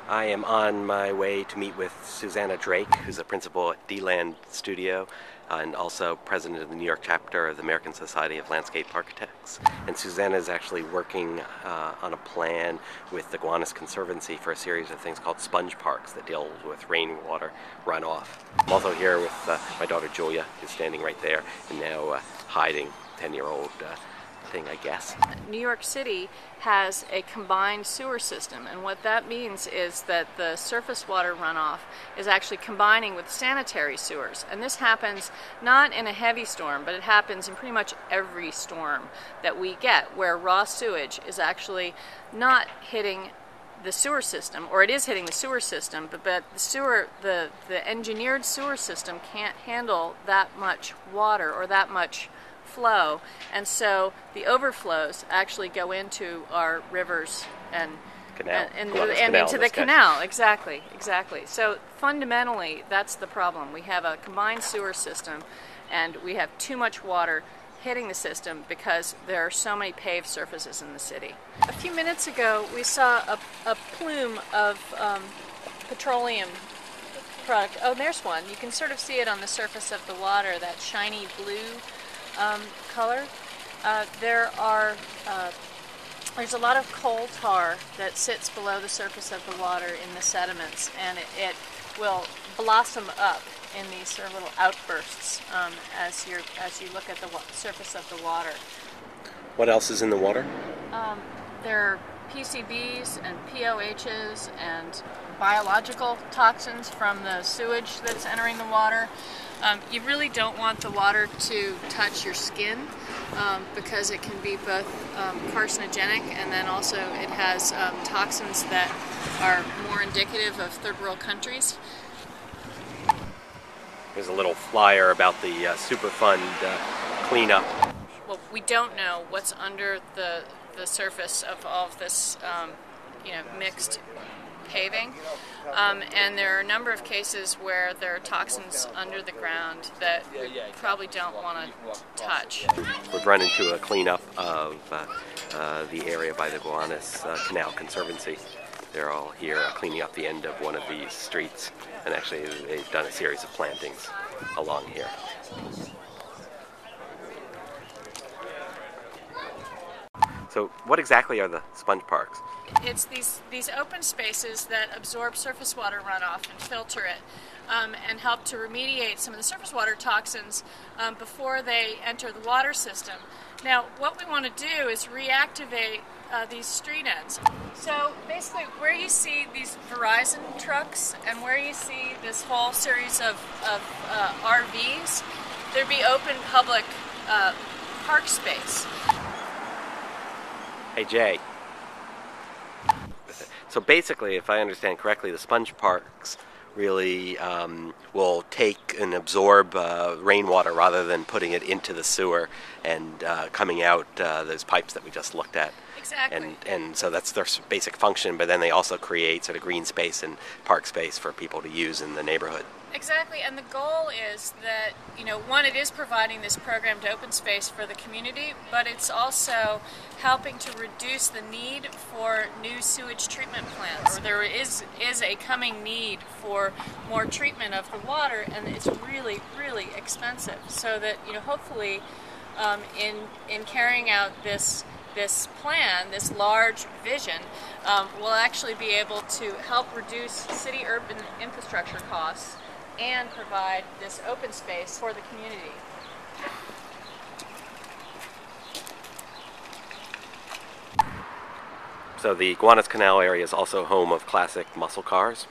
I am on my way to meet with Susanna Drake, who's a principal at D-Land Studio and also president of the New York chapter of the American Society of Landscape Architects. And Susanna is actually working on a plan with the Gowanus Conservancy for a series of things called sponge parks that deal with rainwater runoff. I'm also here with my daughter Julia, who's standing right there and now hiding, 10-year-old thing, I guess. New York City has a combined sewer system, and what that means is that the surface water runoff is actually combining with sanitary sewers. And this happens not in a heavy storm, but it happens in pretty much every storm that we get, where raw sewage is actually not hitting the sewer system, or it is hitting the sewer system, but the engineered sewer system can't handle that much water or that much flow, and so the overflows actually go into our rivers and into the canal. Exactly. So fundamentally, that's the problem. We have a combined sewer system, and we have too much water hitting the system because there are so many paved surfaces in the city. A few minutes ago, we saw a plume of petroleum product. Oh, there's one. You can sort of see it on the surface of the water, that shiny blue color. There's a lot of coal tar that sits below the surface of the water in the sediments, and it will blossom up in these sort of little outbursts as you look at the surface of the water. What else is in the water? There are PCBs and POHs and biological toxins from the sewage that's entering the water. You really don't want the water to touch your skin because it can be both carcinogenic, and then also it has toxins that are more indicative of third world countries. There's a little flyer about the Superfund Cleanup. Well, we don't know what's under the surface of all of this mixed paving, and there are a number of cases where there are toxins under the ground that we probably don't want to touch. We've run into a cleanup of the area by the Gowanus Canal Conservancy. They're all here cleaning up the end of one of these streets, and actually they've done a series of plantings along here. So what exactly are the sponge parks? It's these open spaces that absorb surface water runoff and filter it and help to remediate some of the surface water toxins before they enter the water system. Now, what we want to do is reactivate these street ends. So basically, where you see these Verizon trucks and where you see this whole series of RVs, there'd be open public park space. Hey Jay, so basically, if I understand correctly, the sponge parks really will take and absorb rainwater rather than putting it into the sewer and coming out those pipes that we just looked at. Exactly. And so that's their basic function, but then they also create sort of green space and park space for people to use in the neighborhood. Exactly, and the goal is that, one, it is providing this programmed open space for the community, but it's also helping to reduce the need for new sewage treatment plants. There is a coming need for more treatment of the water, and it's really, really expensive. So that, hopefully, in carrying out this plan, this large vision, will actually be able to help reduce city urban infrastructure costs and provide this open space for the community. So the Gowanus Canal area is also home of classic muscle cars.